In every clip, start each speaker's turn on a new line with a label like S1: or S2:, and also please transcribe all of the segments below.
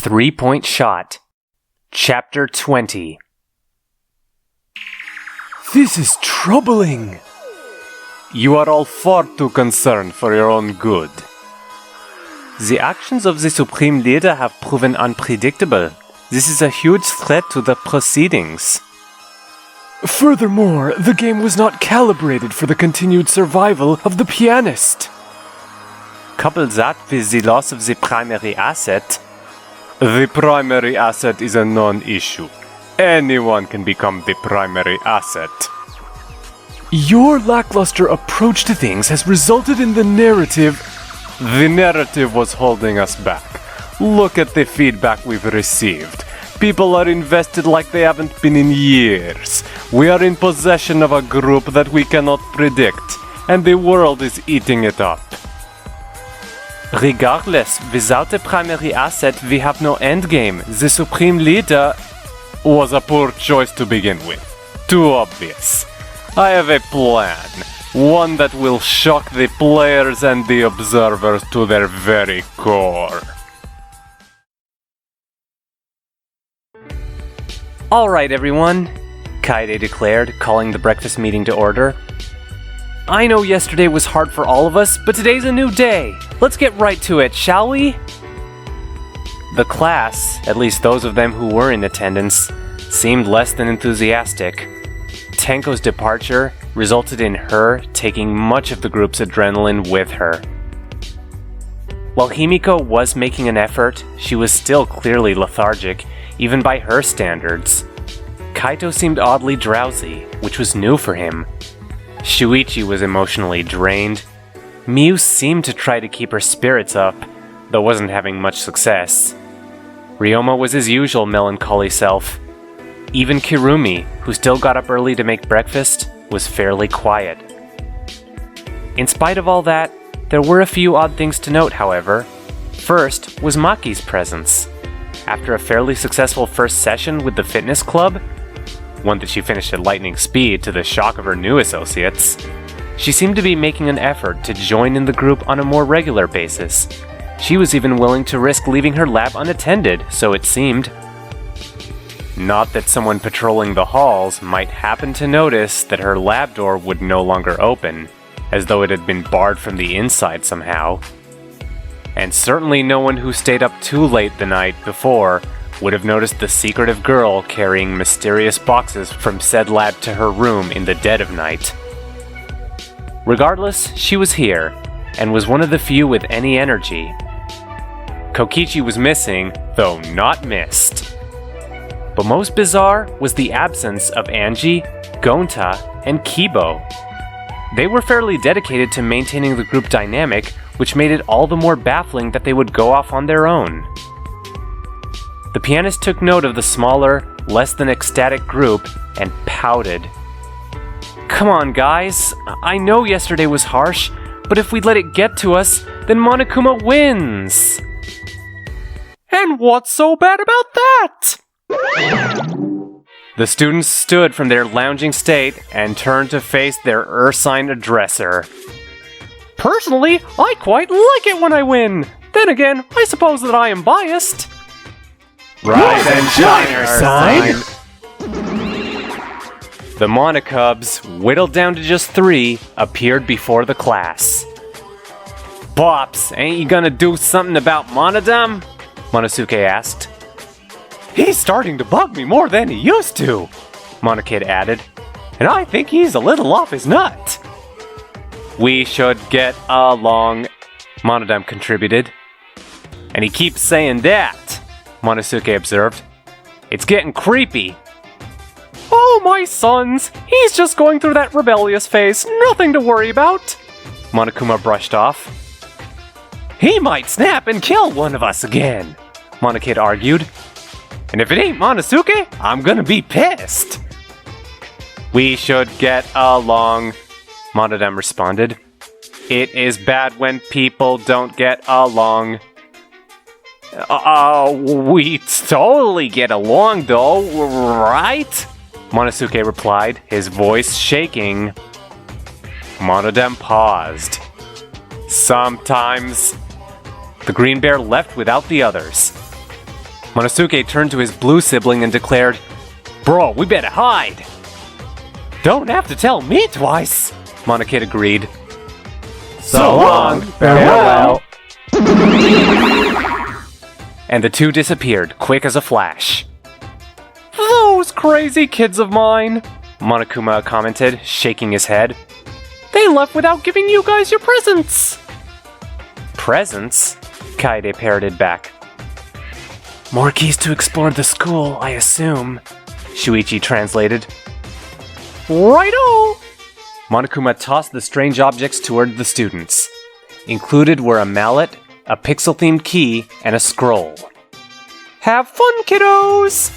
S1: 3-Point Shot. Chapter 20.
S2: This is troubling.
S1: You are all far too concerned for your own good. The actions of the Supreme Leader have proven unpredictable. This is a huge threat to the proceedings.
S2: Furthermore, the game was not calibrated for the continued survival of the pianist.
S1: Couple that with the loss of the primary asset. The primary asset is a non-issue. Anyone can become the primary asset.
S2: Your lackluster approach to things has resulted in the narrative.
S1: The narrative was holding us back. Look at the feedback we've received. People are invested like they haven't been in years. We are in possession of a group that we cannot predict, and the world is eating it up. Regardless, without a primary asset, we have no endgame. The Supreme Leader was a poor choice to begin with. Too obvious. I have a plan. One that will shock the players and the observers to their very core.
S3: Alright everyone, Kaede declared, calling the breakfast meeting to order. I know yesterday was hard for all of us, but today's a new day. Let's get right to it, shall we? The class, at least those of them who were in attendance, seemed less than enthusiastic. Tenko's departure resulted in her taking much of the group's adrenaline with her. While Himiko was making an effort, she was still clearly lethargic, even by her standards. Kaito seemed oddly drowsy, which was new for him. Shuichi was emotionally drained. Miu seemed to try to keep her spirits up, though wasn't having much success. Ryoma was his usual melancholy self. Even Kirumi, who still got up early to make breakfast, was fairly quiet. In spite of all that, there were a few odd things to note, however. First was Maki's presence. After a fairly successful first session with the fitness club, one that she finished at lightning speed to the shock of her new associates, she seemed to be making an effort to join in the group on a more regular basis. She was even willing to risk leaving her lab unattended, so it seemed. Not that someone patrolling the halls might happen to notice that her lab door would no longer open, as though it had been barred from the inside somehow. And certainly no one who stayed up too late the night before would have noticed the secretive girl carrying mysterious boxes from said lab to her room in the dead of night. Regardless, she was here, and was one of the few with any energy. Kokichi was missing, though not missed. But most bizarre was the absence of Angie, Gonta, and Kibo. They were fairly dedicated to maintaining the group dynamic, which made it all the more baffling that they would go off on their own. The pianist took note of the smaller, less than ecstatic group and pouted. Come on, guys. I know yesterday was harsh, but if we let it get to us, then Monokuma wins! And what's so bad about that? The students stood from their lounging state and turned to face their ursine addresser. Personally, I quite like it when I win. Then again, I suppose that I am biased.
S1: Rise and shine, our sign!
S3: The Monokubs, whittled down to just 3, appeared before the class. Pops, ain't you gonna do something about Monodam? Monosuke asked.
S1: He's starting to bug me more than he used to,
S3: Monokid added.
S1: and I think he's a little off his nut.
S3: We should get along, Monodam contributed. And he keeps saying that, Monosuke observed. It's getting creepy.
S2: Oh, my sons, he's just going through that rebellious phase, nothing to worry about.
S3: Monokuma brushed off.
S1: He might snap and kill one of us again,
S3: Monokid argued.
S1: and if it ain't Monosuke, I'm gonna be pissed.
S3: We should get along, Monodam responded. It is bad when people don't get along.
S1: We totally get along though, right?
S3: Monosuke replied, his voice shaking. Monodam paused. Sometimes. The green bear left without the others. Monosuke turned to his blue sibling and declared, "Bro, we better hide!"
S1: Don't have to tell me twice.
S3: Monokid agreed.
S1: So long, farewell.
S3: And the two disappeared, quick as a flash.
S1: Those crazy kids of mine.
S3: Monokuma commented, shaking his head.
S1: They left without giving you guys your presents.
S3: Presents? Kaede parroted back. More keys to explore the school, I assume, Shuichi translated.
S1: Righto!
S3: Monokuma tossed the strange objects toward the students. Included were a mallet, a pixel-themed key, and a scroll.
S1: Have fun, kiddos!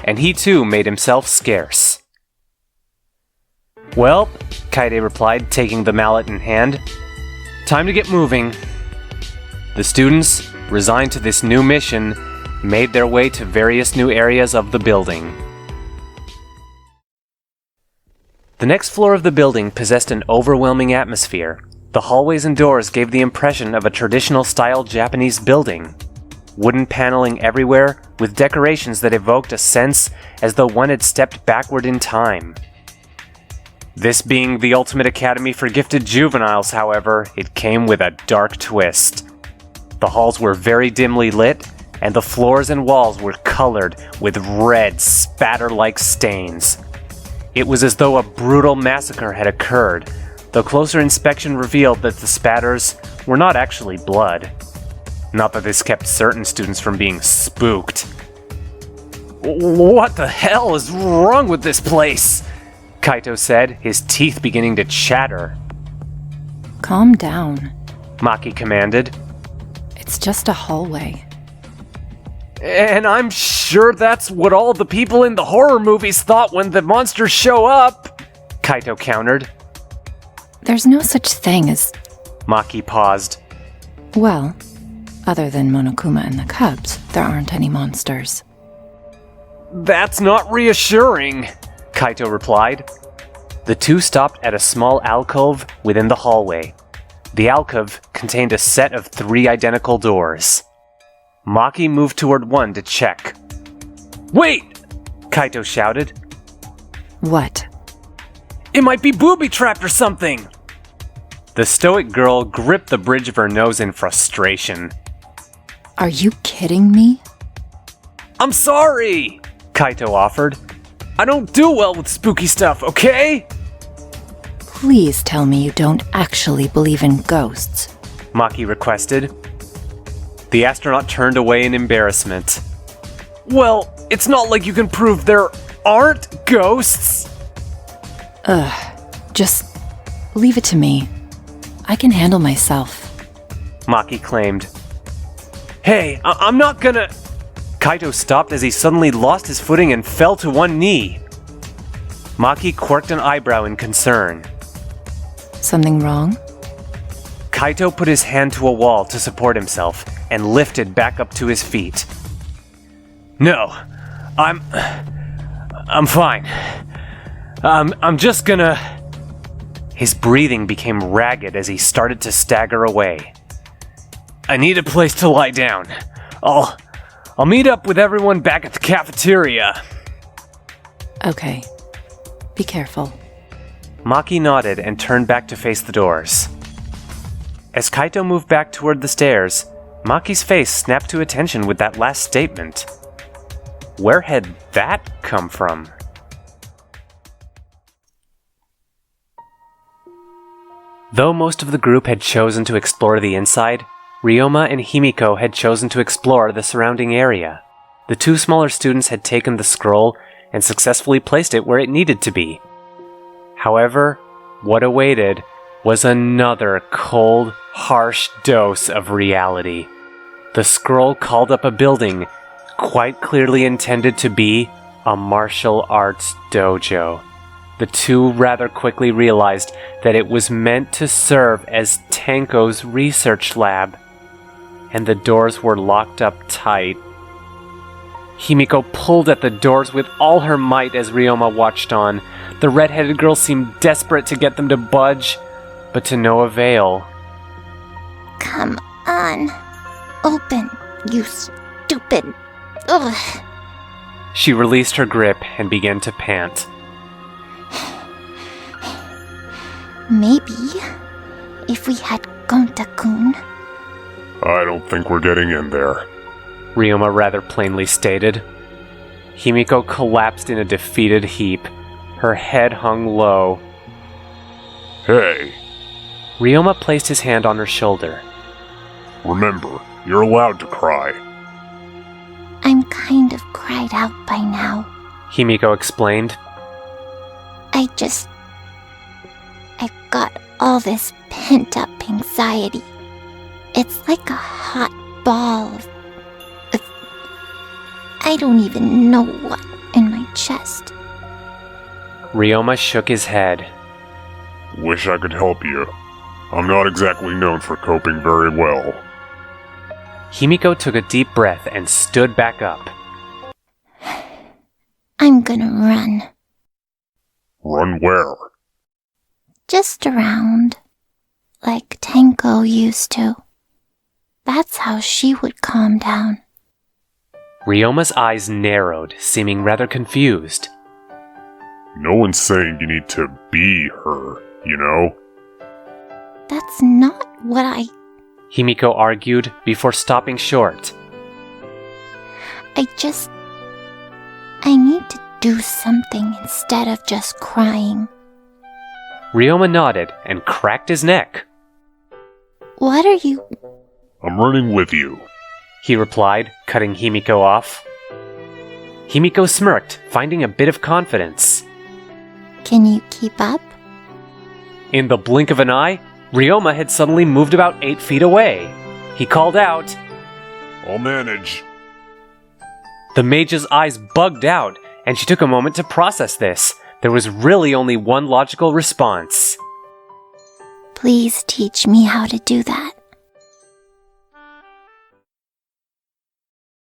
S3: And he too made himself scarce. Well, Kaede replied, taking the mallet in hand. Time to get moving. The students, resigned to this new mission, made their way to various new areas of the building. The next floor of the building possessed an overwhelming atmosphere. The hallways and doors gave the impression of a traditional-style Japanese building. Wooden paneling everywhere, with decorations that evoked a sense as though one had stepped backward in time. This being the ultimate academy for gifted juveniles, however, it came with a dark twist. The halls were very dimly lit, and the floors and walls were colored with red, spatter-like stains. It was as though a brutal massacre had occurred, though closer inspection revealed that the spatters were not actually blood. Not that this kept certain students from being spooked. "What the hell is wrong with this place?" Kaito said, his teeth beginning to chatter.
S4: Calm down.
S3: Maki commanded.
S4: It's just a hallway.
S3: And I'm sure that's what all the people in the horror movies thought when the monsters show up, Kaito countered.
S4: There's no such thing as...
S3: Maki paused.
S4: Well, other than Monokuma and the cubs, there aren't any monsters.
S3: That's not reassuring, Kaito replied. The two stopped at a small alcove within the hallway. The alcove contained a set of 3 identical doors. Maki moved toward one to check. "Wait!" Kaito shouted.
S4: What?
S3: "It might be booby-trapped or something!" The stoic girl gripped the bridge of her nose in frustration.
S4: Are you kidding me?
S3: "I'm sorry!" Kaito offered. "I don't do well with spooky stuff, okay?"
S4: Please tell me you don't actually believe in ghosts.
S3: Maki requested. The astronaut turned away in embarrassment. "Well, it's not like you can prove there aren't ghosts!"
S4: Just leave it to me. I can handle myself.
S3: Maki claimed. "Hey, I'm not gonna..." Kaito stopped as he suddenly lost his footing and fell to one knee. Maki quirked an eyebrow in concern.
S4: Something wrong?
S3: Kaito put his hand to a wall to support himself and lifted back up to his feet. "No, I'm fine. I'm just gonna..." His breathing became ragged as he started to stagger away. "I need a place to lie down. I'll meet up with everyone back at the cafeteria."
S4: Okay. Be careful.
S3: Maki nodded and turned back to face the doors. As Kaito moved back toward the stairs, Maki's face snapped to attention with that last statement. Where had that come from? Though most of the group had chosen to explore the inside, Ryoma and Himiko had chosen to explore the surrounding area. The 2 smaller students had taken the scroll and successfully placed it where it needed to be. However, what awaited was another cold, harsh dose of reality. The scroll called up a building quite clearly intended to be a martial arts dojo. The two rather quickly realized that it was meant to serve as Tanko's research lab, and the doors were locked up tight. Himiko pulled at the doors with all her might as Ryoma watched on. The red-headed girl seemed desperate to get them to budge, but to no avail.
S5: Come on. Open, you
S4: stupid. Ugh.
S3: She released her grip and began to pant.
S4: Maybe if we had Gonta-kun.
S5: I don't think we're getting in there.
S3: Ryoma rather plainly stated. Himiko collapsed in a defeated heap. Her head hung low.
S5: Hey,
S3: Ryoma placed his hand on her shoulder.
S5: remember, you're allowed to cry.
S4: I'm kind of cried out by now.
S3: Himiko explained.
S4: I've got all this pent-up anxiety. It's like a hot ball of I don't even know what in my chest.
S3: Ryoma shook his head.
S5: Wish I could help you. I'm not exactly known for coping very well.
S3: Himiko took a deep breath and stood back up.
S4: I'm gonna run.
S5: Run where?
S4: Just around. Like Tenko used to. That's how she would calm down.
S3: Ryoma's eyes narrowed, seeming rather confused.
S5: No one's saying you need to be her, you know?
S4: That's not what
S3: Himiko argued before stopping short.
S4: I need to do something instead of just crying.
S3: Ryoma nodded and cracked his neck.
S4: What are you...
S5: I'm running with you.
S3: He replied, cutting Himiko off. Himiko smirked, finding a bit of confidence.
S4: Can you keep up?
S3: In the blink of an eye, Ryoma had suddenly moved about 8 feet away. He called out.
S5: I'll manage.
S3: The mage's eyes bugged out, and she took a moment to process this. There was really only one logical response.
S4: Please teach me how to do that.